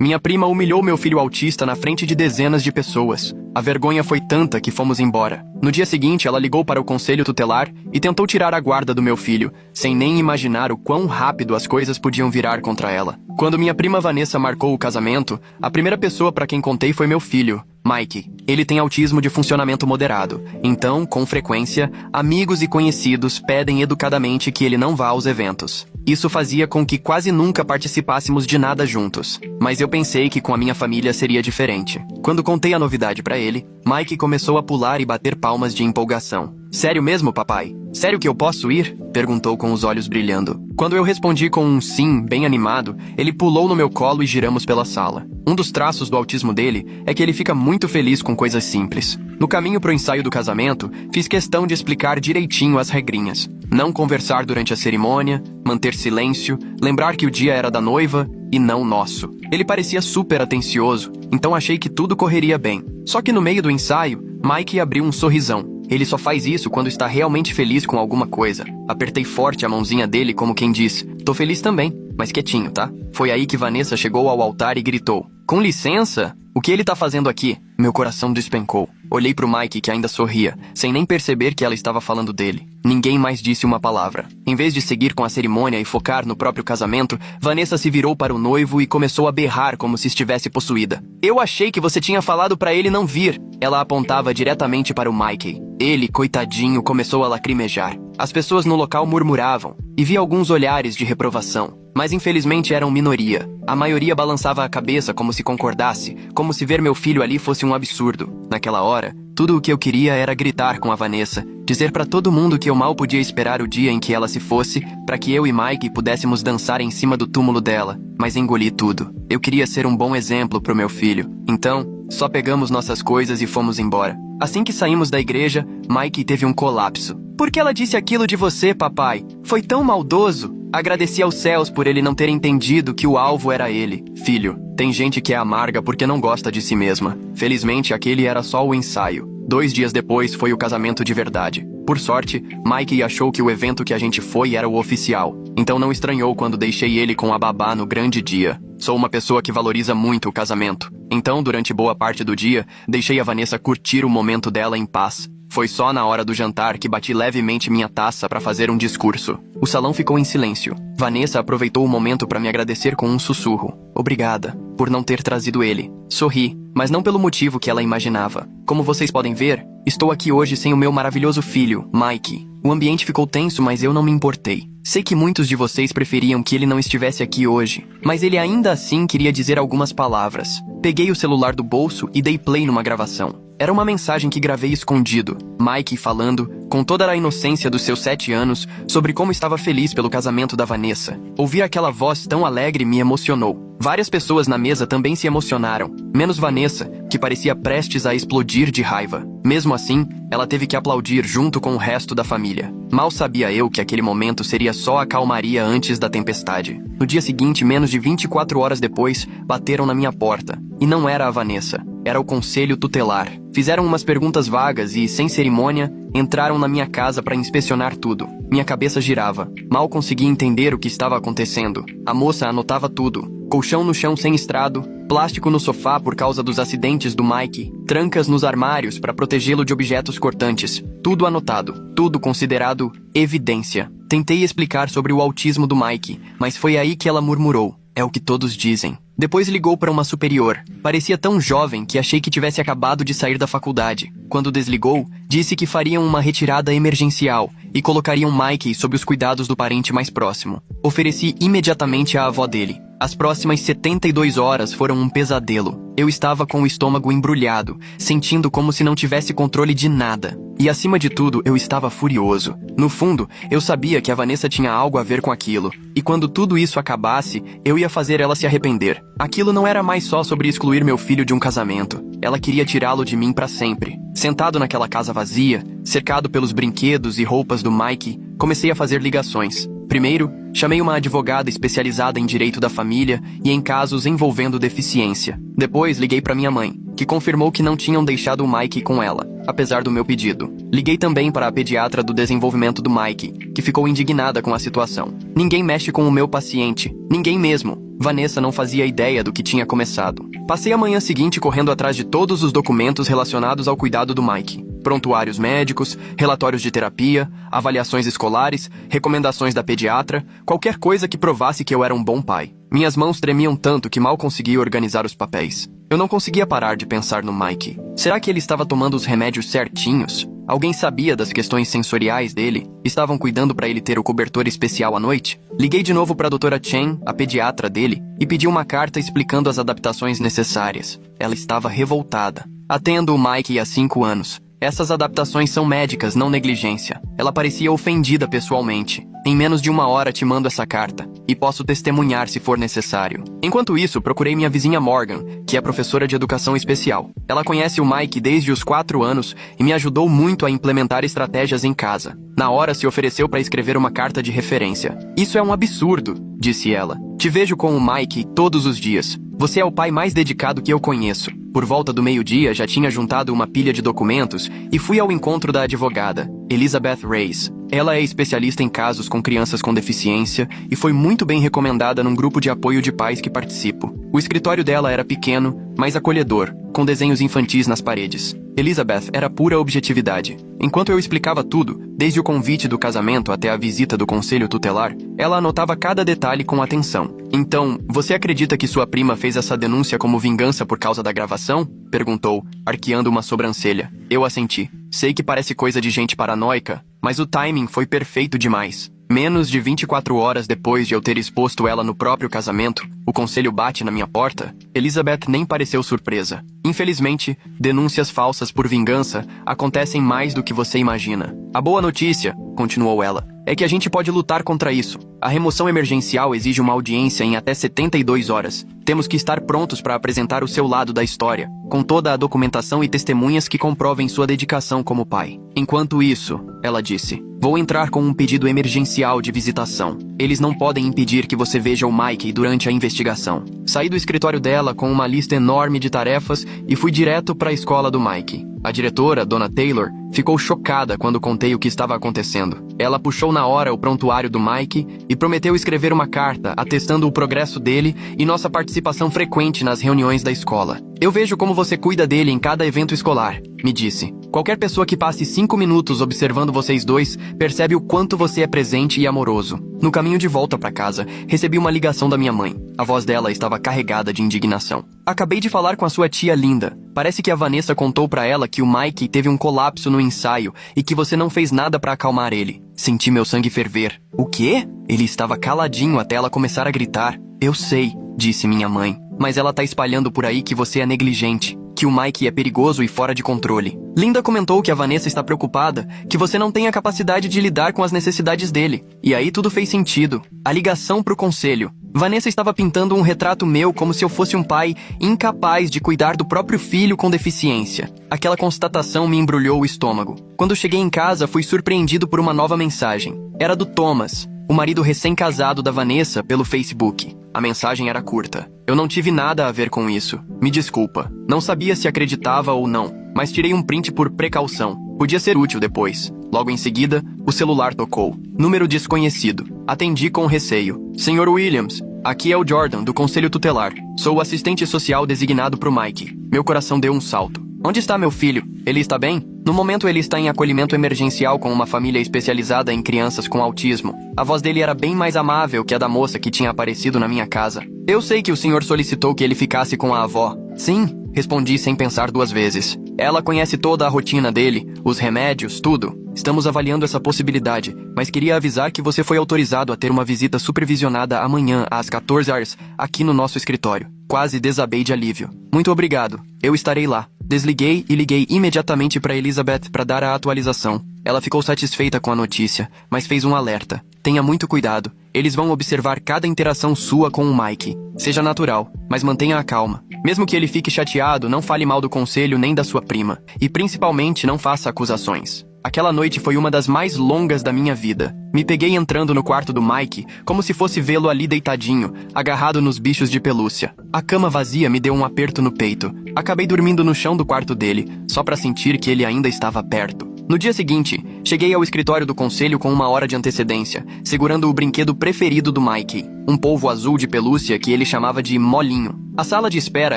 Minha prima humilhou meu filho autista na frente de dezenas de pessoas. A vergonha foi tanta que fomos embora. No dia seguinte, ela ligou para o conselho tutelar e tentou tirar a guarda do meu filho, sem nem imaginar o quão rápido as coisas podiam virar contra ela. Quando minha prima Vanessa marcou o casamento, a primeira pessoa para quem contei foi meu filho, Mike. Ele tem autismo de funcionamento moderado, então, com frequência, amigos e conhecidos pedem educadamente que ele não vá aos eventos. Isso fazia com que quase nunca participássemos de nada juntos, mas eu pensei que com a minha família seria diferente. Quando contei a novidade para ele, Mike começou a pular e bater palmas de empolgação. "Sério mesmo, papai? Sério que eu posso ir?" perguntou com os olhos brilhando. Quando eu respondi com um sim bem animado, ele pulou no meu colo e giramos pela sala. Um dos traços do autismo dele é que ele fica muito feliz com coisas simples. No caminho pro ensaio do casamento, fiz questão de explicar direitinho as regrinhas. Não conversar durante a cerimônia, manter silêncio, lembrar que o dia era da noiva e não nosso. Ele parecia super atencioso, então achei que tudo correria bem. Só que no meio do ensaio, Mike abriu um sorrisão. Ele só faz isso quando está realmente feliz com alguma coisa. Apertei forte a mãozinha dele como quem diz, "Tô feliz também, mas quietinho, tá?" Foi aí que Vanessa chegou ao altar e gritou, "Com licença? O que ele tá fazendo aqui?" Meu coração despencou. Olhei pro Mike, que ainda sorria, sem nem perceber que ela estava falando dele. Ninguém mais disse uma palavra. Em vez de seguir com a cerimônia e focar no próprio casamento, Vanessa se virou para o noivo e começou a berrar como se estivesse possuída. "Eu achei que você tinha falado para ele não vir." Ela apontava diretamente para o Mike. Ele, coitadinho, começou a lacrimejar. As pessoas no local murmuravam, e vi alguns olhares de reprovação. Mas infelizmente eram minoria. A maioria balançava a cabeça como se concordasse, como se ver meu filho ali fosse um absurdo. Naquela hora, tudo o que eu queria era gritar com a Vanessa, dizer pra todo mundo que eu mal podia esperar o dia em que ela se fosse, para que eu e Mike pudéssemos dançar em cima do túmulo dela, mas engoli tudo. Eu queria ser um bom exemplo pro meu filho. Então, só pegamos nossas coisas e fomos embora. Assim que saímos da igreja, Mike teve um colapso. "Por que ela disse aquilo de você, papai? Foi tão maldoso." Agradeci aos céus por ele não ter entendido que o alvo era ele. "Filho, tem gente que é amarga porque não gosta de si mesma. Felizmente, aquele era só o ensaio. 2 dias depois foi o casamento de verdade. Por sorte, Mike achou que o evento que a gente foi era o oficial. Então não estranhou quando deixei ele com a babá no grande dia. Sou uma pessoa que valoriza muito o casamento. Então, durante boa parte do dia, deixei a Vanessa curtir o momento dela em paz. Foi só na hora do jantar que bati levemente minha taça para fazer um discurso. O salão ficou em silêncio. Vanessa aproveitou o momento para me agradecer com um sussurro. "Obrigada por não ter trazido ele." Sorri, mas não pelo motivo que ela imaginava. "Como vocês podem ver, estou aqui hoje sem o meu maravilhoso filho, Mike." O ambiente ficou tenso, mas eu não me importei. Sei que muitos de vocês preferiam que ele não estivesse aqui hoje, mas ele ainda assim queria dizer algumas palavras. Peguei o celular do bolso e dei play numa gravação. Era uma mensagem que gravei escondido. Mike falando, com toda a inocência dos seus 7 anos, sobre como estava feliz pelo casamento da Vanessa. Ouvir aquela voz tão alegre me emocionou. Várias pessoas na mesa também se emocionaram, menos Vanessa, que parecia prestes a explodir de raiva. Mesmo assim, ela teve que aplaudir junto com o resto da família. Mal sabia eu que aquele momento seria só a calmaria antes da tempestade. No dia seguinte, menos de 24 horas depois, bateram na minha porta. E não era a Vanessa. Era o conselho tutelar. Fizeram umas perguntas vagas e, sem cerimônia, entraram na minha casa para inspecionar tudo. Minha cabeça girava. Mal conseguia entender o que estava acontecendo. A moça anotava tudo. Colchão no chão sem estrado, plástico no sofá por causa dos acidentes do Mike, trancas nos armários para protegê-lo de objetos cortantes. Tudo anotado. Tudo considerado evidência. Tentei explicar sobre o autismo do Mike, mas foi aí que ela murmurou. "É o que todos dizem." Depois ligou para uma superior. Parecia tão jovem que achei que tivesse acabado de sair da faculdade. Quando desligou, disse que fariam uma retirada emergencial e colocariam Mike sob os cuidados do parente mais próximo. Ofereci imediatamente à avó dele. As próximas 72 horas foram um pesadelo. Eu estava com o estômago embrulhado, sentindo como se não tivesse controle de nada. E acima de tudo, eu estava furioso. No fundo, eu sabia que a Vanessa tinha algo a ver com aquilo. E quando tudo isso acabasse, eu ia fazer ela se arrepender. Aquilo não era mais só sobre excluir meu filho de um casamento. Ela queria tirá-lo de mim para sempre. Sentado naquela casa vazia, cercado pelos brinquedos e roupas do Mike, comecei a fazer ligações. Primeiro, chamei uma advogada especializada em direito da família e em casos envolvendo deficiência. Depois, liguei para minha mãe, que confirmou que não tinham deixado o Mike com ela. apesar do meu pedido. Liguei também para a pediatra do desenvolvimento do Mike, que ficou indignada com a situação. Ninguém mexe com o meu paciente, ninguém mesmo. Vanessa não fazia ideia do que tinha começado. Passei a manhã seguinte correndo atrás de todos os documentos relacionados ao cuidado do Mike. Prontuários médicos, relatórios de terapia, avaliações escolares, recomendações da pediatra, qualquer coisa que provasse que eu era um bom pai. Minhas mãos tremiam tanto que mal conseguia organizar os papéis. Eu não conseguia parar de pensar no Mike. Será que ele estava tomando os remédios certinhos? Alguém sabia das questões sensoriais dele? Estavam cuidando para ele ter o cobertor especial à noite? Liguei de novo para a doutora Chen, a pediatra dele, e pedi uma carta explicando as adaptações necessárias. Ela estava revoltada. Atendo o Mike há 5 anos. Essas adaptações são médicas, não negligência. Ela parecia ofendida pessoalmente. Em menos de 1 hora te mando essa carta, e posso testemunhar se for necessário. Enquanto isso, procurei minha vizinha Morgan, que é professora de educação especial. Ela conhece o Mike desde os 4 anos e me ajudou muito a implementar estratégias em casa. Na hora se ofereceu para escrever uma carta de referência. Isso é um absurdo, disse ela. Te vejo com o Mike todos os dias. Você é o pai mais dedicado que eu conheço. Por volta do meio-dia, já tinha juntado uma pilha de documentos e fui ao encontro da advogada, Elizabeth Reyes. Ela é especialista em casos com crianças com deficiência e foi muito bem recomendada num grupo de apoio de pais que participo. O escritório dela era pequeno, mas acolhedor, com desenhos infantis nas paredes. Elizabeth era pura objetividade. Enquanto eu explicava tudo, desde o convite do casamento até a visita do conselho tutelar, ela anotava cada detalhe com atenção. Então, você acredita que sua prima fez essa denúncia como vingança por causa da gravação? Perguntou, arqueando uma sobrancelha. Eu assenti. Sei que parece coisa de gente paranoica, mas o timing foi perfeito demais. Menos de 24 horas depois de eu ter exposto ela no próprio casamento, o conselho bate na minha porta. Elizabeth nem pareceu surpresa. Infelizmente, denúncias falsas por vingança acontecem mais do que você imagina. A boa notícia, continuou ela, é que a gente pode lutar contra isso. A remoção emergencial exige uma audiência em até 72 horas. Temos que estar prontos para apresentar o seu lado da história, com toda a documentação e testemunhas que comprovem sua dedicação como pai. Enquanto isso, ela disse, vou entrar com um pedido emergencial de visitação. Eles não podem impedir que você veja o Mike durante a investigação. Saí do escritório dela com uma lista enorme de tarefas e fui direto para a escola do Mike. A diretora, Dona Taylor, ficou chocada quando contei o que estava acontecendo. Ela puxou na hora o prontuário do Mike e prometeu escrever uma carta atestando o progresso dele e nossa participação frequente nas reuniões da escola. Eu vejo como você cuida dele em cada evento escolar, me disse. Qualquer pessoa que passe 5 minutos observando vocês dois percebe o quanto você é presente e amoroso. No caminho de volta para casa, recebi uma ligação da minha mãe. A voz dela estava carregada de indignação. Acabei de falar com a sua tia Linda. Parece que a Vanessa contou para ela que o Mike teve um colapso no ensaio e que você não fez nada para acalmar ele. Senti meu sangue ferver. O quê? Ele estava caladinho até ela começar a gritar. Eu sei, disse minha mãe, mas ela tá espalhando por aí que você é negligente, que o Mike é perigoso e fora de controle. Linda comentou que a Vanessa está preocupada, que você não tem a capacidade de lidar com as necessidades dele. E aí tudo fez sentido. A ligação pro conselho. Vanessa estava pintando um retrato meu como se eu fosse um pai incapaz de cuidar do próprio filho com deficiência. Aquela constatação me embrulhou o estômago. Quando cheguei em casa, fui surpreendido por uma nova mensagem. Era do Thomas, o marido recém-casado da Vanessa, pelo Facebook. A mensagem era curta. Eu não tive nada a ver com isso. Me desculpa. Não sabia se acreditava ou não, mas tirei um print por precaução. Podia ser útil depois. Logo em seguida, o celular tocou. Número desconhecido. Atendi com receio. Senhor Williams, aqui é o Jordan, do Conselho Tutelar. Sou o assistente social designado pro Mike. Meu coração deu um salto. Onde está meu filho? Ele está bem? No momento ele está em acolhimento emergencial com uma família especializada em crianças com autismo. A voz dele era bem mais amável que a da moça que tinha aparecido na minha casa. Eu sei que o senhor solicitou que ele ficasse com a avó. Sim, respondi sem pensar 2 vezes. Ela conhece toda a rotina dele, os remédios, tudo. Estamos avaliando essa possibilidade, mas queria avisar que você foi autorizado a ter uma visita supervisionada amanhã às 14 horas aqui no nosso escritório. Quase desabei de alívio. Muito obrigado. Eu estarei lá. Desliguei e liguei imediatamente para Elizabeth para dar a atualização. Ela ficou satisfeita com a notícia, mas fez um alerta. Tenha muito cuidado. Eles vão observar cada interação sua com o Mike. Seja natural, mas mantenha a calma. Mesmo que ele fique chateado, não fale mal do conselho nem da sua prima. E principalmente não faça acusações. Aquela noite foi uma das mais longas da minha vida. Me peguei entrando no quarto do Mike, como se fosse vê-lo ali deitadinho, agarrado nos bichos de pelúcia. A cama vazia me deu um aperto no peito. Acabei dormindo no chão do quarto dele, só para sentir que ele ainda estava perto. No dia seguinte, cheguei ao escritório do conselho com 1 hora de antecedência, segurando o brinquedo preferido do Mike, um polvo azul de pelúcia que ele chamava de Molinho. A sala de espera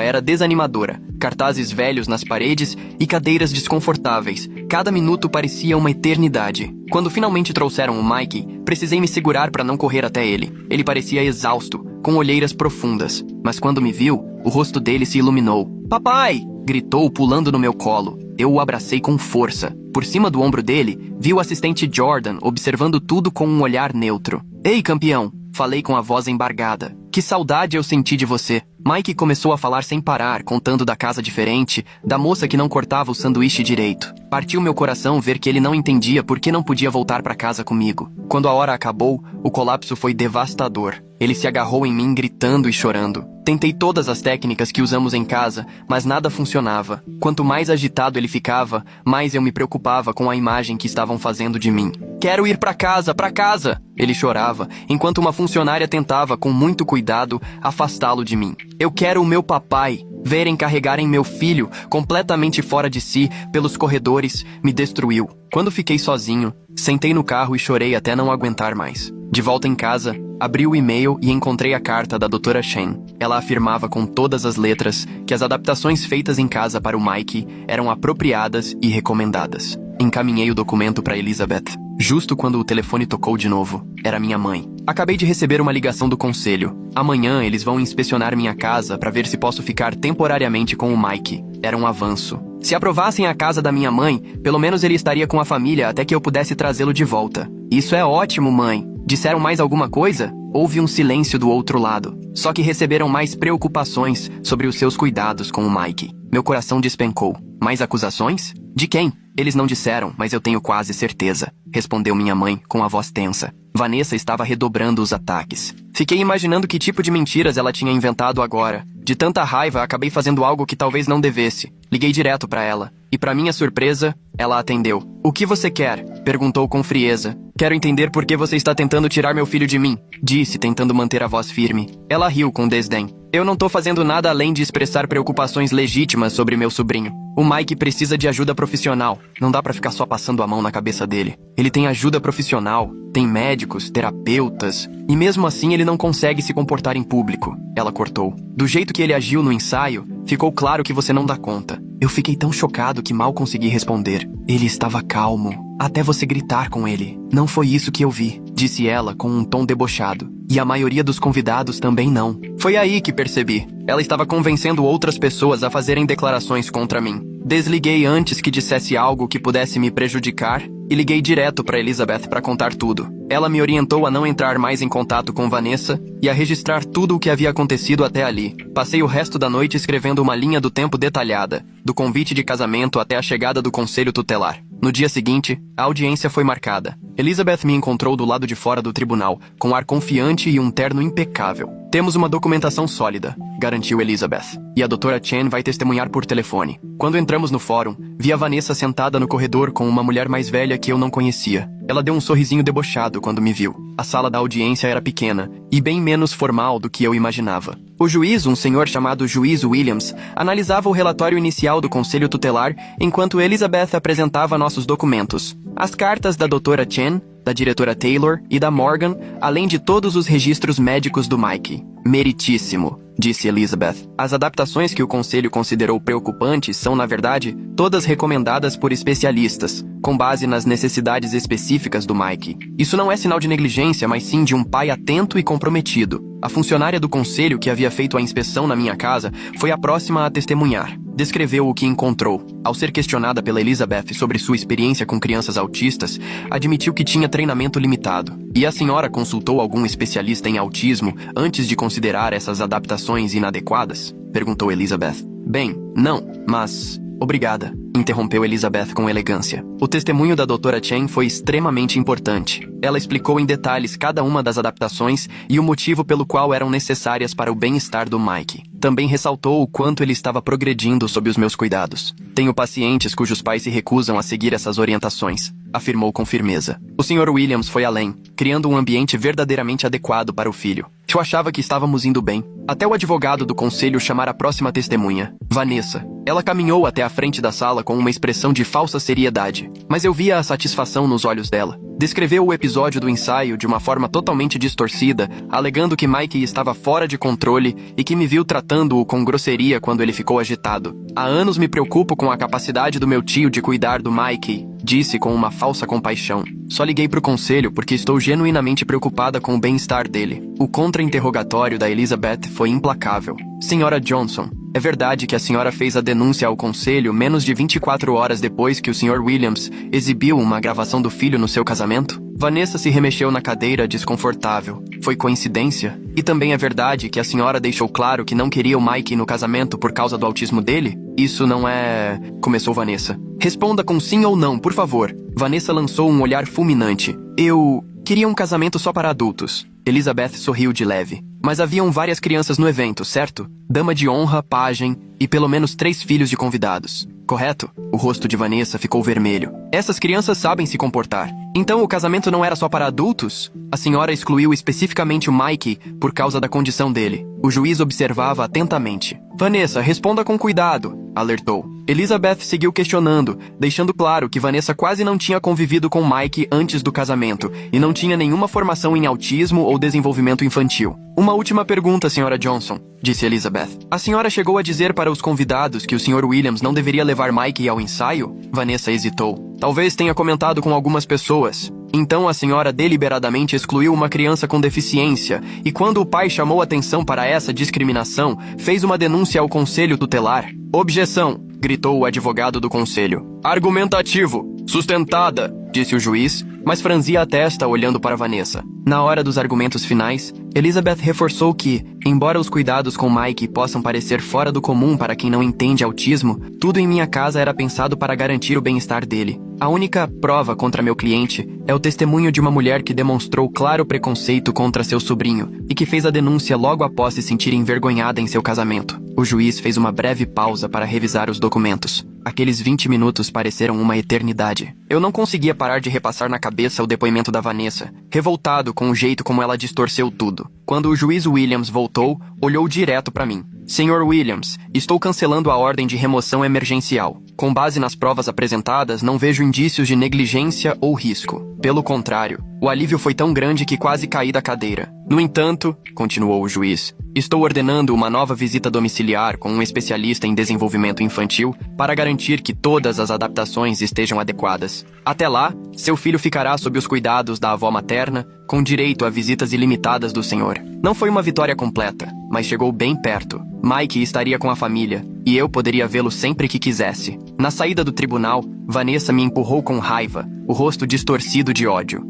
era desanimadora, cartazes velhos nas paredes e cadeiras desconfortáveis. Cada minuto parecia uma eternidade. Quando finalmente trouxeram o Mike, precisei me segurar para não correr até ele. Ele parecia exausto, com olheiras profundas, mas quando me viu, o rosto dele se iluminou. "Papai!" gritou, pulando no meu colo. Eu o abracei com força. Por cima do ombro dele, vi o assistente Jordan observando tudo com um olhar neutro. "Ei, campeão!" falei com a voz embargada. "Que saudade eu senti de você." Mike começou a falar sem parar, contando da casa diferente, da moça que não cortava o sanduíche direito. Partiu meu coração ver que ele não entendia por que não podia voltar para casa comigo. Quando a hora acabou, o colapso foi devastador. Ele se agarrou em mim gritando e chorando. Tentei todas as técnicas que usamos em casa, mas nada funcionava. Quanto mais agitado ele ficava, mais eu me preocupava com a imagem que estavam fazendo de mim. "Quero ir para casa, para casa!" Ele chorava, enquanto uma funcionária tentava, com muito cuidado, afastá-lo de mim. "Eu quero o meu papai." Verem carregarem meu filho, completamente fora de si, pelos corredores, me destruiu. Quando fiquei sozinho, sentei no carro e chorei até não aguentar mais. De volta em casa, abri o e-mail e encontrei a carta da Dra. Chen. Ela afirmava com todas as letras que as adaptações feitas em casa para o Mike eram apropriadas e recomendadas. Encaminhei o documento para Elizabeth. Justo quando o telefone tocou de novo, era minha mãe. "Acabei de receber uma ligação do conselho. Amanhã eles vão inspecionar minha casa para ver se posso ficar temporariamente com o Mike." Era um avanço. Se aprovassem a casa da minha mãe, pelo menos ele estaria com a família até que eu pudesse trazê-lo de volta. "Isso é ótimo, mãe." Disseram mais alguma coisa? Houve um silêncio do outro lado. Só que receberam mais preocupações sobre os seus cuidados com o Mike. Meu coração despencou. "Mais acusações? De quem?" "Eles não disseram, mas eu tenho quase certeza", respondeu minha mãe com a voz tensa. Vanessa estava redobrando os ataques. Fiquei imaginando que tipo de mentiras ela tinha inventado agora. De tanta raiva, acabei fazendo algo que talvez não devesse. Liguei direto para ela. E para minha surpresa, ela atendeu. "O que você quer?" perguntou com frieza. "Quero entender por que você está tentando tirar meu filho de mim", disse, tentando manter a voz firme. Ela riu com desdém. "Eu não tô fazendo nada além de expressar preocupações legítimas sobre meu sobrinho. O Mike precisa de ajuda profissional. Não dá pra ficar só passando a mão na cabeça dele. Ele tem ajuda profissional, tem médicos, terapeutas, e mesmo assim ele não consegue se comportar em público." Ela cortou. "Do jeito que ele agiu no ensaio, ficou claro que você não dá conta." Eu fiquei tão chocado que mal consegui responder. "Ele estava calmo, até você gritar com ele." "Não foi isso que eu vi", disse ela com um tom debochado. "E a maioria dos convidados também não." Foi aí que percebi. Ela estava convencendo outras pessoas a fazerem declarações contra mim. Desliguei antes que dissesse algo que pudesse me prejudicar e liguei direto para Elizabeth para contar tudo. Ela me orientou a não entrar mais em contato com Vanessa e a registrar tudo o que havia acontecido até ali. Passei o resto da noite escrevendo uma linha do tempo detalhada, do convite de casamento até a chegada do conselho tutelar. No dia seguinte, a audiência foi marcada. Elizabeth me encontrou do lado de fora do tribunal, com ar confiante e um terno impecável. "Temos uma documentação sólida", garantiu Elizabeth. "E a Dra. Chen vai testemunhar por telefone." Quando entramos no fórum, vi a Vanessa sentada no corredor com uma mulher mais velha que eu não conhecia. Ela deu um sorrisinho debochado quando me viu. A sala da audiência era pequena e bem menos formal do que eu imaginava. O juiz, um senhor chamado Juiz Williams, analisava o relatório inicial do Conselho Tutelar enquanto Elizabeth apresentava nossos documentos. As cartas da Dra. Chen, da diretora Taylor e da Morgan, além de todos os registros médicos do Mike. "Meritíssimo", disse Elizabeth. "As adaptações que o conselho considerou preocupantes são, na verdade, todas recomendadas por especialistas, com base nas necessidades específicas do Mike. Isso não é sinal de negligência, mas sim de um pai atento e comprometido." A funcionária do conselho que havia feito a inspeção na minha casa foi a próxima a testemunhar. Descreveu o que encontrou. Ao ser questionada pela Elizabeth sobre sua experiência com crianças autistas, admitiu que tinha treinamento limitado. "E a senhora consultou algum especialista em autismo antes de considerar essas adaptações inadequadas?" perguntou Elizabeth. "Bem, não, mas... obrigada." interrompeu Elizabeth com elegância. O testemunho da doutora Chen foi extremamente importante. Ela explicou em detalhes cada uma das adaptações e o motivo pelo qual eram necessárias para o bem-estar do Mike. Também ressaltou o quanto ele estava progredindo sob os meus cuidados. Tenho pacientes cujos pais se recusam a seguir essas orientações, afirmou com firmeza. O Sr. Williams foi além, criando um ambiente verdadeiramente adequado para o filho. Eu achava que estávamos indo bem, até o advogado do conselho chamar a próxima testemunha, Vanessa. Ela caminhou até a frente da sala com uma expressão de falsa seriedade, mas eu via a satisfação nos olhos dela. Descreveu o episódio do ensaio de uma forma totalmente distorcida, alegando que Mike estava fora de controle e que me viu tratando-o com grosseria quando ele ficou agitado. Há anos me preocupo com a capacidade do meu tio de cuidar do Mike, disse com uma falsa compaixão. Só liguei pro conselho porque estou genuinamente preocupada com o bem-estar dele. O contra-interrogatório da Elizabeth foi implacável. Senhora Johnson, é verdade que a senhora fez a denúncia ao conselho menos de 24 horas depois que o Sr. Williams exibiu uma gravação do filho no seu casamento? Vanessa se remexeu na cadeira, desconfortável. Foi coincidência? E também é verdade que a senhora deixou claro que não queria o Mike no casamento por causa do autismo dele? Isso não é... Começou Vanessa. Responda com sim ou não, por favor. Vanessa lançou um olhar fulminante. Eu... queria um casamento só para adultos. Elizabeth sorriu de leve. Mas haviam várias crianças no evento, certo? Dama de honra, pajem e pelo menos 3 filhos de convidados. Correto? O rosto de Vanessa ficou vermelho. Essas crianças sabem se comportar. Então o casamento não era só para adultos? A senhora excluiu especificamente o Mike por causa da condição dele. O juiz observava atentamente. Vanessa, responda com cuidado, alertou. Elizabeth seguiu questionando, deixando claro que Vanessa quase não tinha convivido com Mike antes do casamento e não tinha nenhuma formação em autismo ou desenvolvimento infantil. Uma última pergunta, Sra. Johnson, disse Elizabeth. A senhora chegou a dizer para os convidados que o Sr. Williams não deveria levar Mike ao ensaio? Vanessa hesitou. Talvez tenha comentado com algumas pessoas. Então a senhora deliberadamente excluiu uma criança com deficiência e quando o pai chamou atenção para essa discriminação, fez uma denúncia ao conselho tutelar. Objeção, gritou o advogado do conselho. Argumentativo, sustentada, disse o juiz, mas franzia a testa olhando para Vanessa. Na hora dos argumentos finais, Elizabeth reforçou que, embora os cuidados com Mike possam parecer fora do comum para quem não entende autismo, tudo em minha casa era pensado para garantir o bem-estar dele. A única prova contra meu cliente é o testemunho de uma mulher que demonstrou claro preconceito contra seu sobrinho e que fez a denúncia logo após se sentir envergonhada em seu casamento. O juiz fez uma breve pausa para revisar os documentos. Aqueles 20 minutos pareceram uma eternidade. Eu não conseguia parar de repassar na cabeça o depoimento da Vanessa, revoltado com o jeito como ela distorceu tudo. Quando o juiz Williams voltou, olhou direto para mim. Sr. Williams, estou cancelando a ordem de remoção emergencial. Com base nas provas apresentadas, não vejo indícios de negligência ou risco. Pelo contrário, o alívio foi tão grande que quase caí da cadeira. No entanto, continuou o juiz, estou ordenando uma nova visita domiciliar com um especialista em desenvolvimento infantil para garantir que todas as adaptações estejam adequadas. Até lá, seu filho ficará sob os cuidados da avó materna, com direito a visitas ilimitadas do senhor. Não foi uma vitória completa, mas chegou bem perto. Mike estaria com a família, e eu poderia vê-lo sempre que quisesse. Na saída do tribunal, Vanessa me empurrou com raiva, o rosto distorcido de ódio.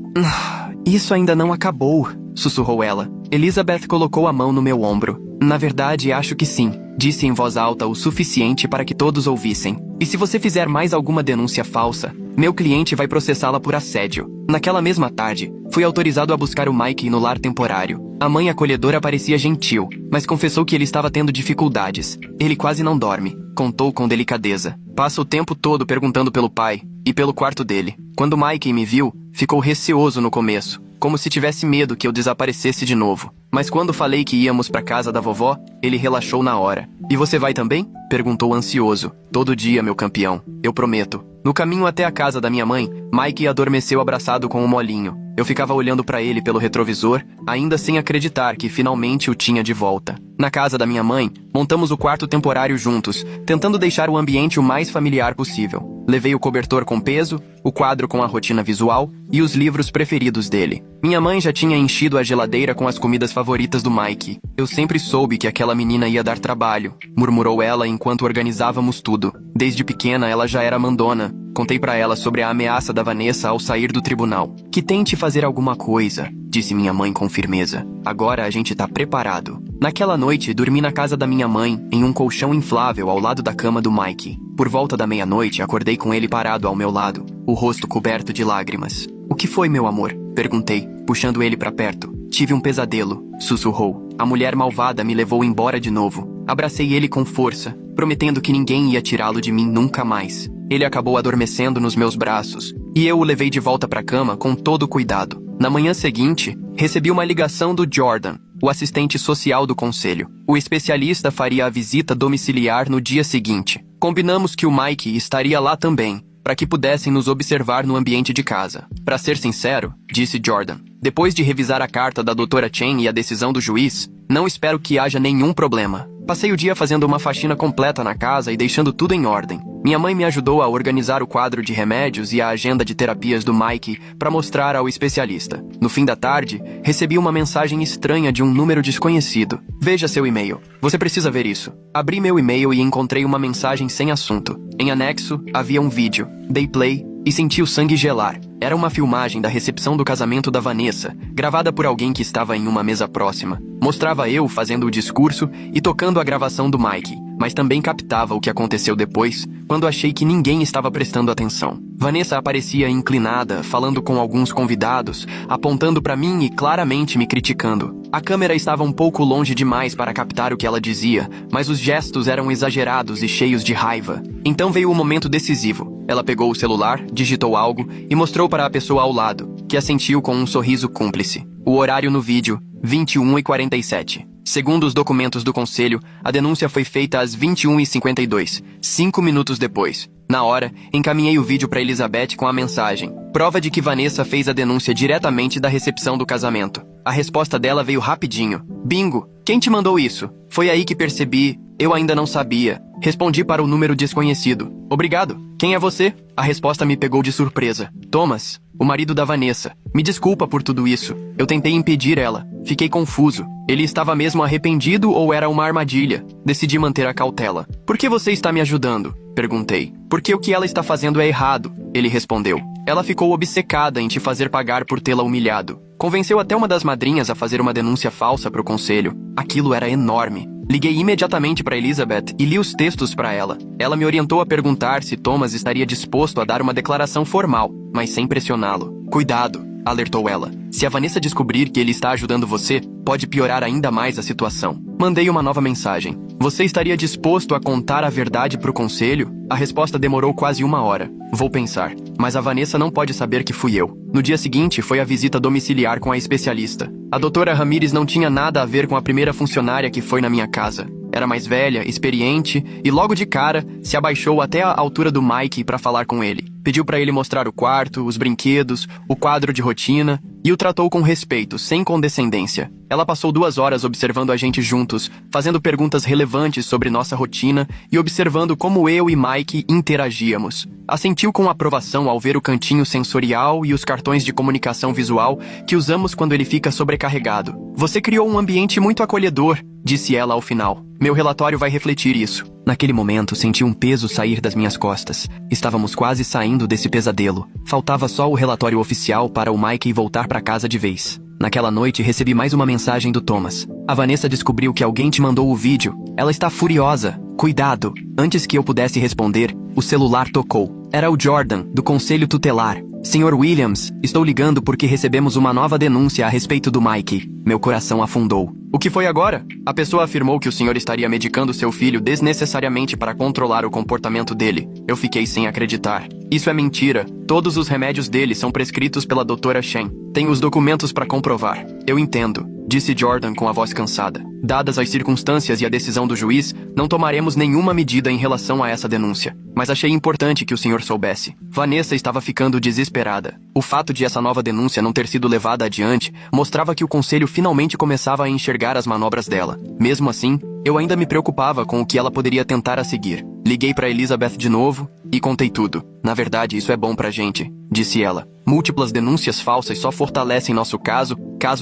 Isso ainda não acabou, sussurrou ela. Elizabeth colocou a mão no meu ombro. Na verdade, acho que sim, disse em voz alta o suficiente para que todos ouvissem. E se você fizer mais alguma denúncia falsa, meu cliente vai processá-la por assédio. Naquela mesma tarde, fui autorizado a buscar o Mike no lar temporário. A mãe acolhedora parecia gentil, mas confessou que ele estava tendo dificuldades. Ele quase não dorme, contou com delicadeza. Passa o tempo todo perguntando pelo pai e pelo quarto dele. Quando Mike me viu, ficou receoso no começo, como se tivesse medo que eu desaparecesse de novo. Mas quando falei que íamos para casa da vovó, ele relaxou na hora. E você vai também? Perguntou ansioso. Todo dia, meu campeão. Eu prometo. No caminho até a casa da minha mãe, Mike adormeceu abraçado com um molinho. Eu ficava olhando para ele pelo retrovisor, ainda sem acreditar que finalmente o tinha de volta. Na casa da minha mãe, montamos o quarto temporário juntos, tentando deixar o ambiente o mais familiar possível. Levei o cobertor com peso, o quadro com a rotina visual e os livros preferidos dele. Minha mãe já tinha enchido a geladeira com as comidas favoritas do Mike. Eu sempre soube que aquela menina ia dar trabalho, murmurou ela enquanto organizávamos tudo. Desde pequena ela já era mandona. Contei pra ela sobre a ameaça da Vanessa ao sair do tribunal. Que tente fazer alguma coisa, disse minha mãe com firmeza. Agora a gente tá preparado. Naquela noite, dormi na casa da minha mãe, em um colchão inflável ao lado da cama do Mike. Por volta da meia-noite, acordei com ele parado ao meu lado, o rosto coberto de lágrimas. "O que foi, meu amor?" perguntei, puxando ele para perto. "Tive um pesadelo", sussurrou. "A mulher malvada me levou embora de novo." Abracei ele com força, prometendo que ninguém ia tirá-lo de mim nunca mais. Ele acabou adormecendo nos meus braços, e eu o levei de volta para a cama com todo cuidado. Na manhã seguinte, recebi uma ligação do Jordan, o assistente social do conselho. O especialista faria a visita domiciliar no dia seguinte. Combinamos que o Mike estaria lá também, para que pudessem nos observar no ambiente de casa. "Para ser sincero", disse Jordan, "depois de revisar a carta da Dra. Chen e a decisão do juiz, não espero que haja nenhum problema. Passei o dia fazendo uma faxina completa na casa e deixando tudo em ordem. Minha mãe me ajudou a organizar o quadro de remédios e a agenda de terapias do Mike para mostrar ao especialista. No fim da tarde, recebi uma mensagem estranha de um número desconhecido. Veja seu e-mail. Você precisa ver isso." Abri meu e-mail e encontrei uma mensagem sem assunto. Em anexo, havia um vídeo. Dei play e senti o sangue gelar. Era uma filmagem da recepção do casamento da Vanessa, gravada por alguém que estava em uma mesa próxima. Mostrava eu fazendo o discurso e tocando a gravação do Mike, mas também captava o que aconteceu depois, quando achei que ninguém estava prestando atenção. Vanessa aparecia inclinada, falando com alguns convidados, apontando para mim e claramente me criticando. A câmera estava um pouco longe demais para captar o que ela dizia, mas os gestos eram exagerados e cheios de raiva. Então veio o momento decisivo. Ela pegou o celular, digitou algo e mostrou para a pessoa ao lado, que assentiu com um sorriso cúmplice. O horário no vídeo, 21h47. Segundo os documentos do conselho, a denúncia foi feita às 21h52, 5 minutos depois. Na hora, encaminhei o vídeo para Elizabeth com a mensagem: "Prova de que Vanessa fez a denúncia diretamente da recepção do casamento." A resposta dela veio rapidinho: "Bingo! Quem te mandou isso?" Foi aí que percebi, eu ainda não sabia. Respondi para o número desconhecido: "Obrigado. Quem é você?" A resposta me pegou de surpresa: "Thomas, o marido da Vanessa. Me desculpa por tudo isso. Eu tentei impedir ela. Fiquei confuso. Ele estava mesmo arrependido ou era uma armadilha? Decidi manter a cautela." "Por que você está me ajudando?" perguntei. "Porque o que ela está fazendo é errado", ele respondeu. "Ela ficou obcecada em te fazer pagar por tê-la humilhado. Convenceu até uma das madrinhas a fazer uma denúncia falsa para o conselho. Aquilo era enorme." Liguei imediatamente para Elizabeth e li os textos para ela. Ela me orientou a perguntar se Thomas estaria disposto a dar uma declaração formal, mas sem pressioná-lo. "Cuidado", alertou ela. "Se a Vanessa descobrir que ele está ajudando você, pode piorar ainda mais a situação." Mandei uma nova mensagem: "Você estaria disposto a contar a verdade para o conselho?" A resposta demorou quase 1 hora. "Vou pensar. Mas a Vanessa não pode saber que fui eu." No dia seguinte, foi a visita domiciliar com a especialista. A doutora Ramírez não tinha nada a ver com a primeira funcionária que foi na minha casa. Era mais velha, experiente e logo de cara se abaixou até a altura do Mike para falar com ele. Pediu para ele mostrar o quarto, os brinquedos, o quadro de rotina e o tratou com respeito, sem condescendência. Ela passou 2 horas observando a gente juntos, fazendo perguntas relevantes sobre nossa rotina e observando como eu e Mike interagíamos. Assentiu com aprovação ao ver o cantinho sensorial e os cartões de comunicação visual que usamos quando ele fica sobrecarregado. "Você criou um ambiente muito acolhedor", disse ela ao final. "Meu relatório vai refletir isso." Naquele momento, senti um peso sair das minhas costas. Estávamos quase saindo desse pesadelo. Faltava só o relatório oficial para o Mike voltar para casa de vez. Naquela noite, recebi mais uma mensagem do Thomas. "A Vanessa descobriu que alguém te mandou o vídeo. Ela está furiosa. Cuidado." Antes que eu pudesse responder, o celular tocou. Era o Jordan, do Conselho Tutelar. "Sr. Williams, estou ligando porque recebemos uma nova denúncia a respeito do Mike." Meu coração afundou. "O que foi agora?" "A pessoa afirmou que o senhor estaria medicando seu filho desnecessariamente para controlar o comportamento dele." Eu fiquei sem acreditar. "Isso é mentira. Todos os remédios dele são prescritos pela Dra. Chen. Tenho os documentos para comprovar." "Eu entendo", disse Jordan com a voz cansada. "Dadas as circunstâncias e a decisão do juiz, não tomaremos nenhuma medida em relação a essa denúncia. Mas achei importante que o senhor soubesse." Vanessa estava ficando desesperada. O fato de essa nova denúncia não ter sido levada adiante mostrava que o conselho finalmente começava a enxergar as manobras dela. Mesmo assim, eu ainda me preocupava com o que ela poderia tentar a seguir. Liguei para Elizabeth de novo e contei tudo. "Na verdade, isso é bom pra gente", disse ela. "Múltiplas denúncias falsas só fortalecem nosso caso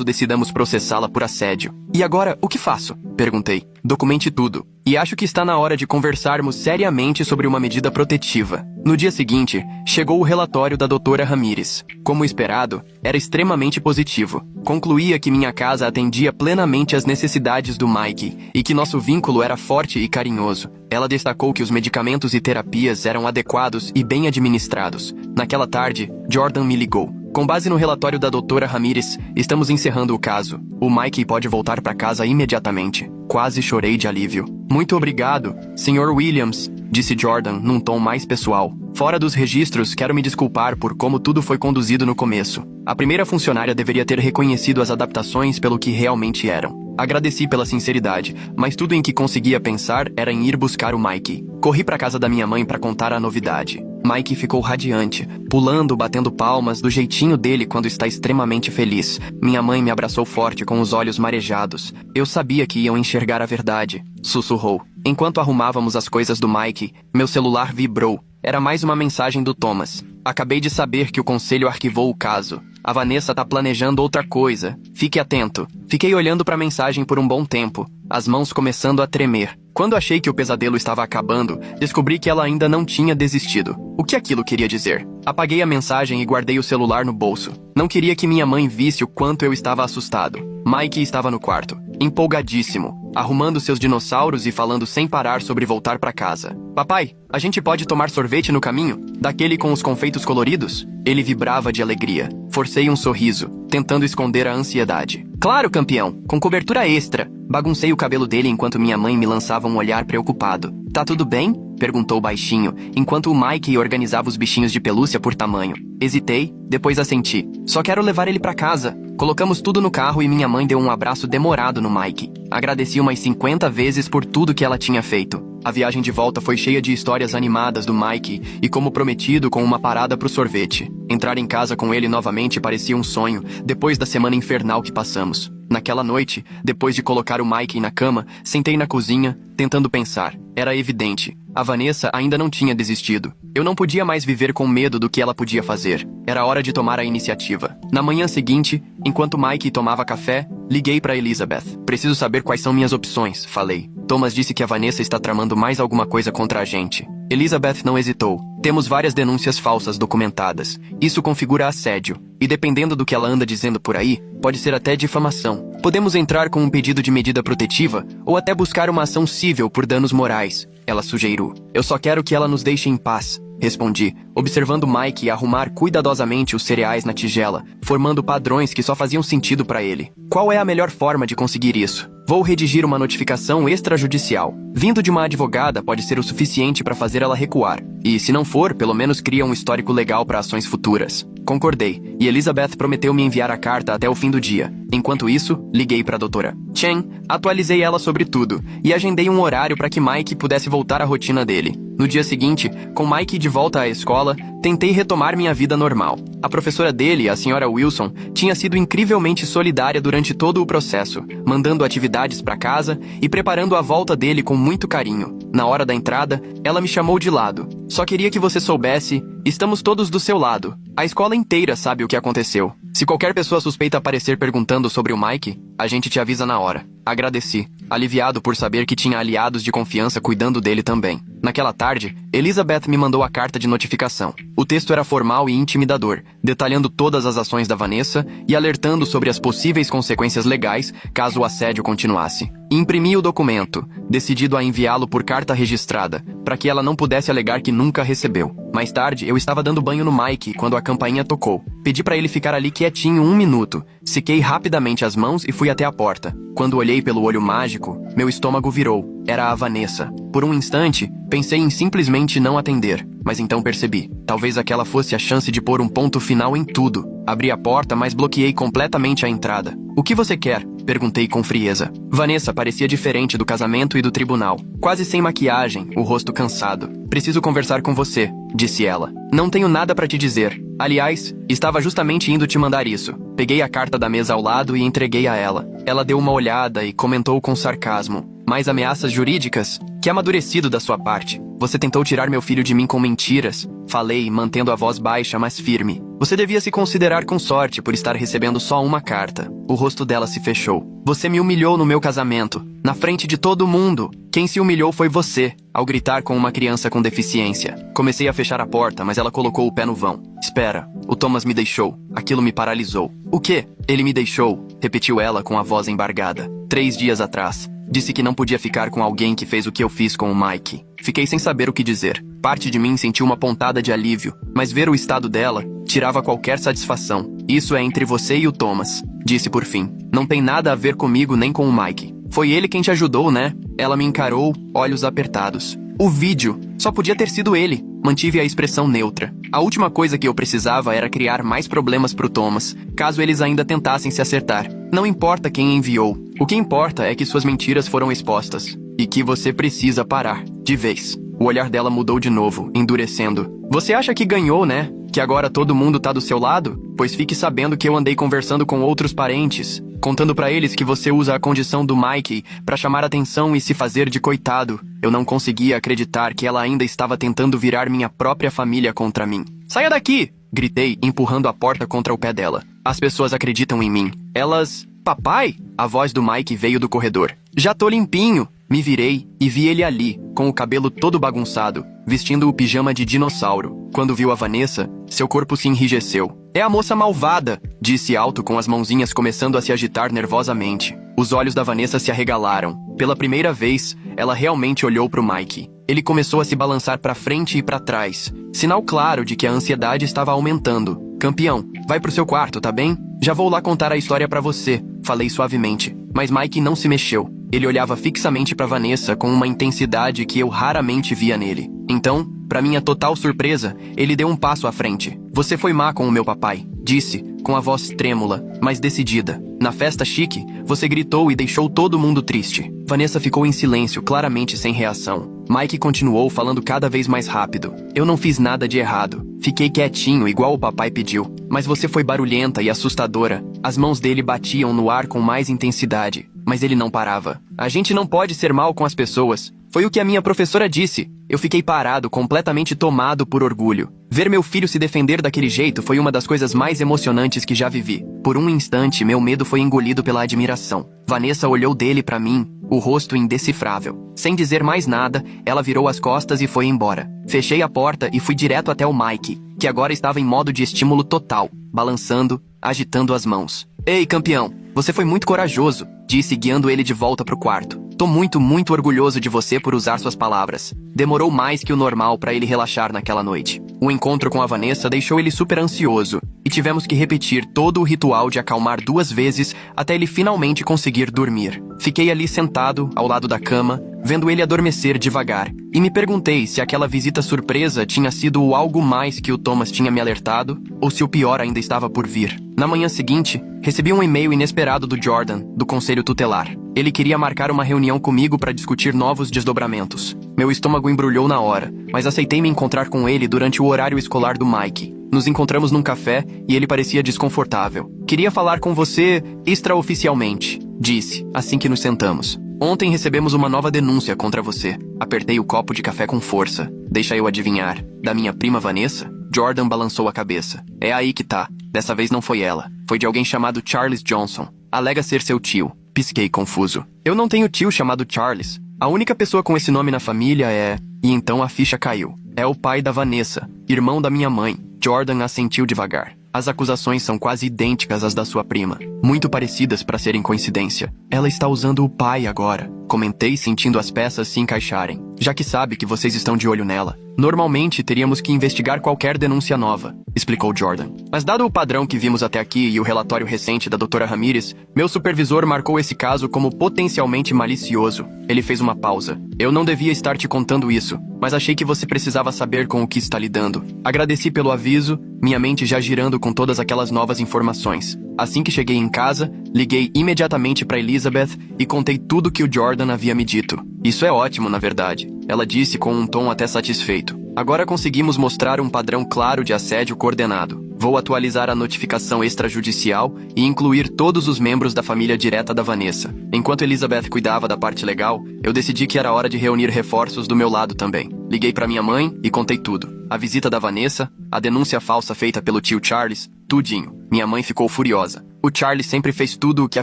decidamos processá-la por assédio." "E agora, o que faço?" perguntei. "Documente tudo. e acho que está na hora de conversarmos seriamente sobre uma medida protetiva. No dia seguinte, chegou o relatório da doutora Ramírez. Como esperado, era extremamente positivo. Concluía que minha casa atendia plenamente às necessidades do Mike e que nosso vínculo era forte e carinhoso. Ela destacou que os medicamentos e terapias eram adequados e bem administrados. Naquela tarde, Jordan me ligou. Com base no relatório da doutora Ramírez, estamos encerrando o caso. O Mike pode voltar para casa imediatamente. Quase chorei de alívio. Muito obrigado, Sr. Williams, disse Jordan num tom mais pessoal. Fora dos registros, quero me desculpar por como tudo foi conduzido no começo. A primeira funcionária deveria ter reconhecido as adaptações pelo que realmente eram. Agradeci pela sinceridade, mas tudo em que conseguia pensar era em ir buscar o Mike. Corri para casa da minha mãe para contar a novidade. Mike ficou radiante, pulando, batendo palmas, do jeitinho dele quando está extremamente feliz. Minha mãe me abraçou forte com os olhos marejados. Eu sabia que iam enxergar a verdade, sussurrou. Enquanto arrumávamos as coisas do Mike, meu celular vibrou. Era mais uma mensagem do Thomas. Acabei de saber que o conselho arquivou o caso. A Vanessa tá planejando outra coisa. Fique atento. Fiquei olhando para a mensagem por um bom tempo, as mãos começando a tremer. Quando achei que o pesadelo estava acabando, descobri que ela ainda não tinha desistido. O que aquilo queria dizer? Apaguei a mensagem e guardei o celular no bolso. Não queria que minha mãe visse o quanto eu estava assustado. Mike estava no quarto, empolgadíssimo, arrumando seus dinossauros e falando sem parar sobre voltar para casa. Papai, a gente pode tomar sorvete no caminho? Daquele com os confeitos coloridos? Ele vibrava de alegria. Forcei um sorriso, tentando esconder a ansiedade. Claro, campeão, com cobertura extra. Baguncei o cabelo dele enquanto minha mãe me lançava um olhar preocupado. Tá tudo bem? Perguntou baixinho, enquanto o Mike organizava os bichinhos de pelúcia por tamanho. Hesitei, depois assenti. Só quero levar ele pra casa. Colocamos tudo no carro e minha mãe deu um abraço demorado no Mike. Agradeci umas 50 vezes por tudo que ela tinha feito. A viagem de volta foi cheia de histórias animadas do Mike e, como prometido, com uma parada pro sorvete. Entrar em casa com ele novamente parecia um sonho, depois da semana infernal que passamos. Naquela noite, depois de colocar o Mike na cama, sentei na cozinha, tentando pensar. Era evidente. A Vanessa ainda não tinha desistido. Eu não podia mais viver com medo do que ela podia fazer. Era hora de tomar a iniciativa. Na manhã seguinte, enquanto Mike tomava café, liguei para Elizabeth. Preciso saber quais são minhas opções, falei. Thomas disse que a Vanessa está tramando mais alguma coisa contra a gente. Elizabeth não hesitou. Temos várias denúncias falsas documentadas. Isso configura assédio. E dependendo do que ela anda dizendo por aí, pode ser até difamação. Podemos entrar com um pedido de medida protetiva ou até buscar uma ação civil por danos morais, ela sugeriu. Eu só quero que ela nos deixe em paz, respondi, observando Mike arrumar cuidadosamente os cereais na tigela, formando padrões que só faziam sentido para ele. Qual é a melhor forma de conseguir isso? Vou redigir uma notificação extrajudicial. Vindo de uma advogada pode ser o suficiente para fazer ela recuar. E, se não for, pelo menos cria um histórico legal para ações futuras. Concordei, e Elizabeth prometeu me enviar a carta até o fim do dia. Enquanto isso, liguei para a doutora Chen, atualizei ela sobre tudo, e agendei um horário para que Mike pudesse voltar à rotina dele. No dia seguinte, com Mike de volta à escola, tentei retomar minha vida normal. A professora dele, a senhora Wilson, tinha sido incrivelmente solidária durante todo o processo, mandando atividades para casa e preparando a volta dele com muito carinho. Na hora da entrada, ela me chamou de lado. Só queria que você soubesse, estamos todos do seu lado. A escola inteira sabe o que aconteceu. Se qualquer pessoa suspeita aparecer perguntando sobre o Mike, a gente te avisa na hora. Agradeci, aliviado por saber que tinha aliados de confiança cuidando dele também. Naquela tarde, Elizabeth me mandou a carta de notificação. O texto era formal e intimidador, detalhando todas as ações da Vanessa e alertando sobre as possíveis consequências legais caso o assédio continuasse. Imprimi o documento, decidido a enviá-lo por carta registrada, para que ela não pudesse alegar que nunca recebeu. Mais tarde, eu estava dando banho no Mike quando a campainha tocou. Pedi para ele ficar ali quietinho 1 minuto. Sequei rapidamente as mãos e fui até a porta. Quando olhei pelo olho mágico, meu estômago virou. Era a Vanessa. Por um instante, pensei em simplesmente não atender. Mas então percebi. Talvez aquela fosse a chance de pôr um ponto final em tudo. Abri a porta, mas bloqueei completamente a entrada. O que você quer? Perguntei com frieza. Vanessa parecia diferente do casamento e do tribunal. Quase sem maquiagem, o rosto cansado. Preciso conversar com você, disse ela. Não tenho nada para te dizer. Aliás, estava justamente indo te mandar isso. Peguei a carta da mesa ao lado e entreguei a ela. Ela deu uma olhada e comentou com sarcasmo. Mais ameaças jurídicas? Que amadurecido da sua parte. Você tentou tirar meu filho de mim com mentiras. Falei, mantendo a voz baixa, mas firme. Você devia se considerar com sorte por estar recebendo só uma carta. O rosto dela se fechou. Você me humilhou no meu casamento, na frente de todo mundo. Quem se humilhou foi você, ao gritar com uma criança com deficiência. Comecei a fechar a porta, mas ela colocou o pé no vão. Espera, o Thomas me deixou. Aquilo me paralisou. O quê? Ele me deixou, repetiu ela com a voz embargada. 3 dias atrás. Disse que não podia ficar com alguém que fez o que eu fiz com o Mike. Fiquei sem saber o que dizer. Parte de mim sentiu uma pontada de alívio, mas ver o estado dela tirava qualquer satisfação. Isso é entre você e o Thomas, disse por fim. Não tem nada a ver comigo nem com o Mike. Foi ele quem te ajudou, né? Ela me encarou, olhos apertados. O vídeo. Só podia ter sido ele. Mantive a expressão neutra. A última coisa que eu precisava era criar mais problemas pro Thomas, caso eles ainda tentassem se acertar. Não importa quem enviou. O que importa é que suas mentiras foram expostas. E que você precisa parar. De vez. O olhar dela mudou de novo, endurecendo. Você acha que ganhou, né? Que agora todo mundo tá do seu lado? Pois fique sabendo que eu andei conversando com outros parentes, contando pra eles que você usa a condição do Mike pra chamar atenção e se fazer de coitado. Eu não conseguia acreditar que ela ainda estava tentando virar minha própria família contra mim. Saia daqui! Gritei, empurrando a porta contra o pé dela. As pessoas acreditam em mim. Elas... Papai? A voz do Mike veio do corredor. Já tô limpinho. Me virei e vi ele ali, com o cabelo todo bagunçado, vestindo o pijama de dinossauro. Quando viu a Vanessa, seu corpo se enrijeceu. É a moça malvada, disse alto com as mãozinhas começando a se agitar nervosamente. Os olhos da Vanessa se arregalaram. Pela primeira vez, ela realmente olhou pro Mike. Ele começou a se balançar pra frente e pra trás, sinal claro de que a ansiedade estava aumentando. Campeão, vai pro seu quarto, tá bem? Já vou lá contar a história pra você, falei suavemente. Mas Mike não se mexeu. Ele olhava fixamente pra Vanessa com uma intensidade que eu raramente via nele. Então, pra minha total surpresa, ele deu um passo à frente. Você foi má com o meu papai, disse, com a voz trêmula, mas decidida. Na festa chique, você gritou e deixou todo mundo triste. Vanessa ficou em silêncio, claramente sem reação. Mike continuou falando cada vez mais rápido. Eu não fiz nada de errado. Fiquei quietinho, igual o papai pediu. Mas você foi barulhenta e assustadora. As mãos dele batiam no ar com mais intensidade. Mas ele não parava. A gente não pode ser mal com as pessoas. Foi o que a minha professora disse. Eu fiquei parado, completamente tomado por orgulho. Ver meu filho se defender daquele jeito foi uma das coisas mais emocionantes que já vivi. Por um instante, meu medo foi engolido pela admiração. Vanessa olhou dele pra mim, o rosto indecifrável. Sem dizer mais nada, ela virou as costas e foi embora. Fechei a porta e fui direto até o Mike, que agora estava em modo de estímulo total, balançando, agitando as mãos. Ei, campeão, você foi muito corajoso, disse guiando ele de volta pro quarto. Tô muito orgulhoso de você por usar suas palavras. Demorou mais que o normal pra ele relaxar naquela noite. O encontro com a Vanessa deixou ele super ansioso, e tivemos que repetir todo o ritual de acalmar 2 vezes até ele finalmente conseguir dormir. Fiquei ali sentado, ao lado da cama, vendo ele adormecer devagar, e me perguntei se aquela visita surpresa tinha sido o algo mais que o Thomas tinha me alertado, ou se o pior ainda estava por vir. Na manhã seguinte, recebi um e-mail inesperado do Jordan, do Conselho Tutelar. Ele queria marcar uma reunião comigo para discutir novos desdobramentos. Meu estômago embrulhou na hora, mas aceitei me encontrar com ele durante o horário escolar do Mike. Nos encontramos num café e ele parecia desconfortável. Queria falar com você extraoficialmente, disse, assim que nos sentamos. Ontem recebemos uma nova denúncia contra você. Apertei o copo de café com força. Deixa eu adivinhar. Da minha prima Vanessa? Jordan balançou a cabeça. É aí que tá. Dessa vez não foi ela. Foi de alguém chamado Charles Johnson. Alega ser seu tio. Pisquei confuso. Eu não tenho tio chamado Charles. A única pessoa com esse nome na família é... E então a ficha caiu. É o pai da Vanessa, irmão da minha mãe. Jordan assentiu devagar. As acusações são quase idênticas às da sua prima. Muito parecidas para serem coincidência. Ela está usando o pai agora. Comentei sentindo as peças se encaixarem. Já que sabe que vocês estão de olho nela. Normalmente teríamos que investigar qualquer denúncia nova, explicou Jordan. Mas dado o padrão que vimos até aqui e o relatório recente da Dra. Ramirez, meu supervisor marcou esse caso como potencialmente malicioso. Ele fez uma pausa. Eu não devia estar te contando isso, mas achei que você precisava saber com o que está lidando. Agradeci pelo aviso, minha mente já girando com todas aquelas novas informações. Assim que cheguei em casa, liguei imediatamente para Elizabeth e contei tudo que o Jordan havia me dito. Isso é ótimo, na verdade. Ela disse com um tom até satisfeito. Agora conseguimos mostrar um padrão claro de assédio coordenado. Vou atualizar a notificação extrajudicial e incluir todos os membros da família direta da Vanessa. Enquanto Elizabeth cuidava da parte legal, eu decidi que era hora de reunir reforços do meu lado também. Liguei para minha mãe e contei tudo. A visita da Vanessa, a denúncia falsa feita pelo tio Charles, tudinho. Minha mãe ficou furiosa. O Charles sempre fez tudo o que a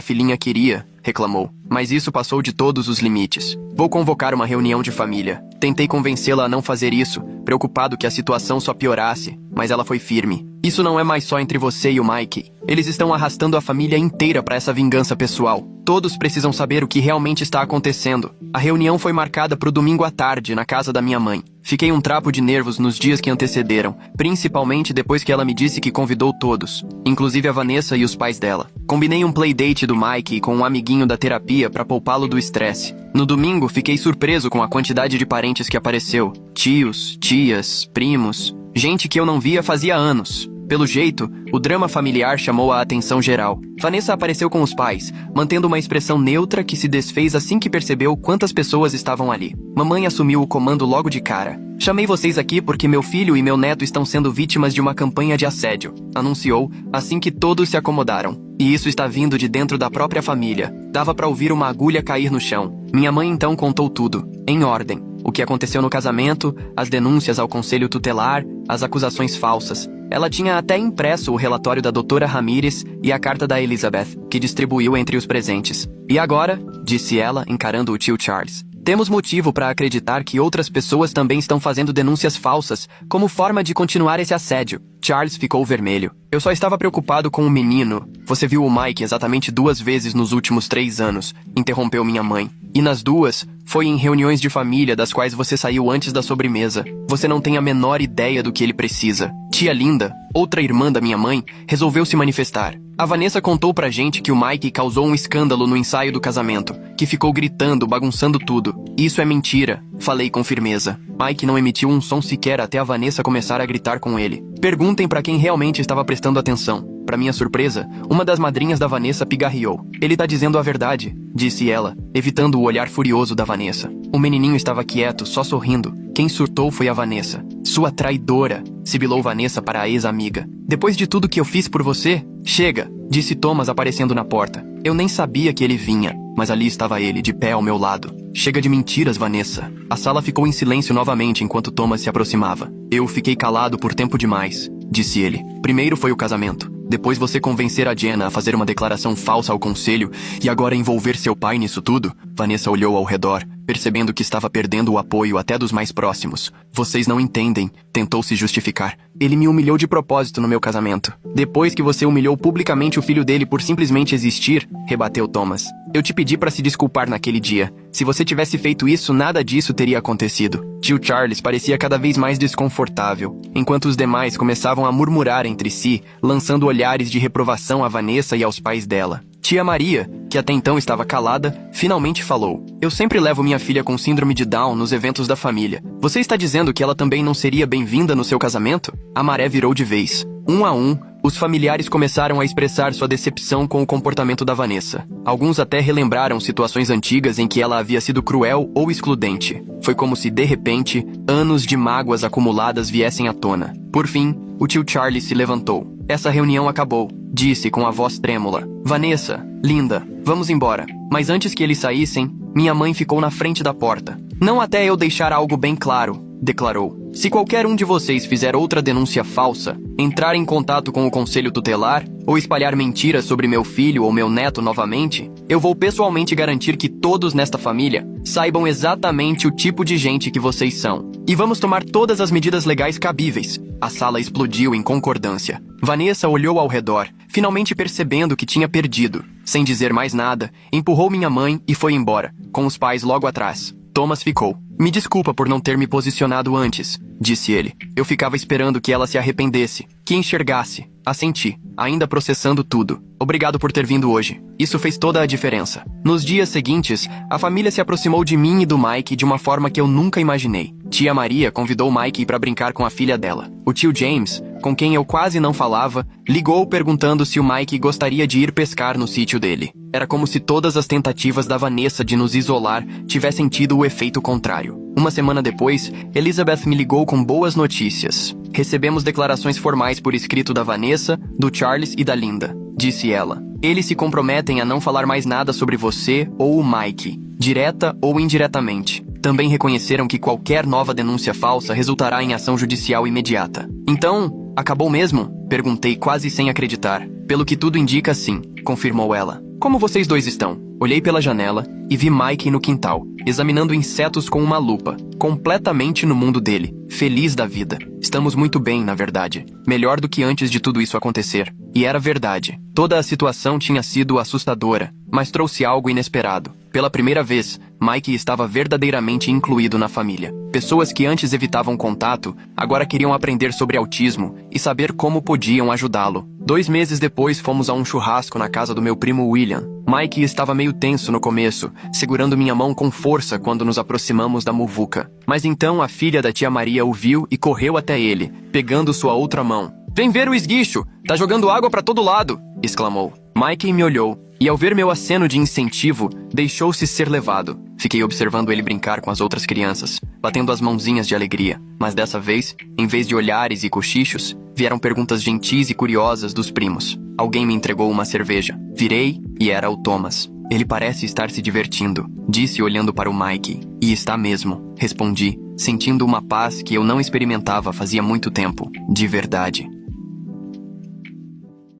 filhinha queria, reclamou. Mas isso passou de todos os limites. Vou convocar uma reunião de família. Tentei convencê-la a não fazer isso, preocupado que a situação só piorasse, mas ela foi firme. Isso não é mais só entre você e o Mike. Eles estão arrastando a família inteira para essa vingança pessoal. Todos precisam saber o que realmente está acontecendo. A reunião foi marcada para o domingo à tarde, na casa da minha mãe. Fiquei um trapo de nervos nos dias que antecederam, principalmente depois que ela me disse que convidou todos, inclusive a Vanessa e os pais dela. Combinei um playdate do Mike com um amiguinho da terapia para poupá-lo do estresse. No domingo, fiquei surpreso com a quantidade de parentes que apareceu. Tios, tias, primos, gente que eu não via fazia anos. Pelo jeito, o drama familiar chamou a atenção geral. Vanessa apareceu com os pais, mantendo uma expressão neutra que se desfez assim que percebeu quantas pessoas estavam ali. Mamãe assumiu o comando logo de cara. Chamei vocês aqui porque meu filho e meu neto estão sendo vítimas de uma campanha de assédio, anunciou, assim que todos se acomodaram. E isso está vindo de dentro da própria família. Dava pra ouvir uma agulha cair no chão. Minha mãe então contou tudo, em ordem. O que aconteceu no casamento, as denúncias ao conselho tutelar, as acusações falsas. Ela tinha até impresso o relatório da doutora Ramírez e a carta da Elizabeth, que distribuiu entre os presentes. E agora, disse ela, encarando o tio Charles, temos motivo para acreditar que outras pessoas também estão fazendo denúncias falsas, como forma de continuar esse assédio. Charles ficou vermelho. Eu só estava preocupado com o menino. Você viu o Mike exatamente 2 vezes nos últimos 3 anos, interrompeu minha mãe. E nas 2, foi em reuniões de família das quais você saiu antes da sobremesa. Você não tem a menor ideia do que ele precisa. Tia Linda, outra irmã da minha mãe, resolveu se manifestar. A Vanessa contou pra gente que o Mike causou um escândalo no ensaio do casamento, que ficou gritando, bagunçando tudo. Isso é mentira, falei com firmeza. Mike não emitiu um som sequer até a Vanessa começar a gritar com ele. Perguntem pra quem realmente estava prestando atenção. Pra minha surpresa, uma das madrinhas da Vanessa pigarreou. Ele tá dizendo a verdade, disse ela, evitando o olhar furioso da Vanessa. O menininho estava quieto, só sorrindo. Quem surtou foi a Vanessa. Sua traidora, sibilou Vanessa para a ex-amiga. Depois de tudo que eu fiz por você? Chega, disse Thomas aparecendo na porta. Eu nem sabia que ele vinha, mas ali estava ele, de pé ao meu lado. Chega de mentiras, Vanessa. A sala ficou em silêncio novamente enquanto Thomas se aproximava. Eu fiquei calado por tempo demais, disse ele. Primeiro foi o casamento. Depois você convencer a Jenna a fazer uma declaração falsa ao conselho e agora envolver seu pai nisso tudo? Vanessa olhou ao redor, percebendo que estava perdendo o apoio até dos mais próximos. Vocês não entendem, tentou se justificar. Ele me humilhou de propósito no meu casamento. Depois que você humilhou publicamente o filho dele por simplesmente existir, rebateu Thomas. Eu te pedi para se desculpar naquele dia. Se você tivesse feito isso, nada disso teria acontecido. Tio Charles parecia cada vez mais desconfortável, enquanto os demais começavam a murmurar entre si, lançando olhares de reprovação a Vanessa e aos pais dela. Tia Maria, que até então estava calada, finalmente falou. Eu sempre levo minha filha com síndrome de Down nos eventos da família. Você está dizendo que ela também não seria bem-vinda no seu casamento? A maré virou de vez. Um a um, os familiares começaram a expressar sua decepção com o comportamento da Vanessa. Alguns até relembraram situações antigas em que ela havia sido cruel ou excludente. Foi como se, de repente, anos de mágoas acumuladas viessem à tona. Por fim, o tio Charlie se levantou. Essa reunião acabou, disse com a voz trêmula. Vanessa, linda, vamos embora. Mas antes que eles saíssem, minha mãe ficou na frente da porta. Não até eu deixar algo bem claro, declarou. Se qualquer um de vocês fizer outra denúncia falsa, entrar em contato com o conselho tutelar ou espalhar mentiras sobre meu filho ou meu neto novamente, eu vou pessoalmente garantir que todos nesta família saibam exatamente o tipo de gente que vocês são. E vamos tomar todas as medidas legais cabíveis. A sala explodiu em concordância. Vanessa olhou ao redor, finalmente percebendo que tinha perdido. Sem dizer mais nada, empurrou minha mãe e foi embora, com os pais logo atrás. Thomas ficou. Me desculpa por não ter me posicionado antes, disse ele. Eu ficava esperando que ela se arrependesse, que enxergasse. Assenti, ainda processando tudo. Obrigado por ter vindo hoje. Isso fez toda a diferença. Nos dias seguintes, a família se aproximou de mim e do Mike de uma forma que eu nunca imaginei. Tia Maria convidou Mike para brincar com a filha dela. O tio James, com quem eu quase não falava, ligou perguntando se o Mike gostaria de ir pescar no sítio dele. Era como se todas as tentativas da Vanessa de nos isolar tivessem tido o efeito contrário. Uma semana depois, Elizabeth me ligou com boas notícias. Recebemos declarações formais por escrito da Vanessa, do Charles e da Linda, disse ela. Eles se comprometem a não falar mais nada sobre você ou o Mike. direta ou indiretamente. Também reconheceram que qualquer nova denúncia falsa resultará em ação judicial imediata. Então, acabou mesmo? Perguntei quase sem acreditar. Pelo que tudo indica, sim, confirmou ela. Como vocês dois estão? Olhei pela janela e vi Mike no quintal, examinando insetos com uma lupa, completamente no mundo dele, feliz da vida. Estamos muito bem, na verdade. Melhor do que antes de tudo isso acontecer. E era verdade. Toda a situação tinha sido assustadora, mas trouxe algo inesperado. Pela primeira vez, Mike estava verdadeiramente incluído na família. Pessoas que antes evitavam contato, agora queriam aprender sobre autismo e saber como podiam ajudá-lo. 2 meses depois, fomos a um churrasco na casa do meu primo William. Mike estava meio tenso no começo, segurando minha mão com força quando nos aproximamos da muvuca. Mas então a filha da tia Maria o viu e correu até ele, pegando sua outra mão. "Vem ver o esguicho! Tá jogando água pra todo lado!" exclamou. Mike me olhou, e ao ver meu aceno de incentivo, deixou-se ser levado. Fiquei observando ele brincar com as outras crianças, batendo as mãozinhas de alegria. Mas dessa vez, em vez de olhares e cochichos, vieram perguntas gentis e curiosas dos primos. Alguém me entregou uma cerveja. Virei e era o Thomas. "Ele parece estar se divertindo", disse olhando para o Mike. "E está mesmo", respondi, sentindo uma paz que eu não experimentava fazia muito tempo. De verdade.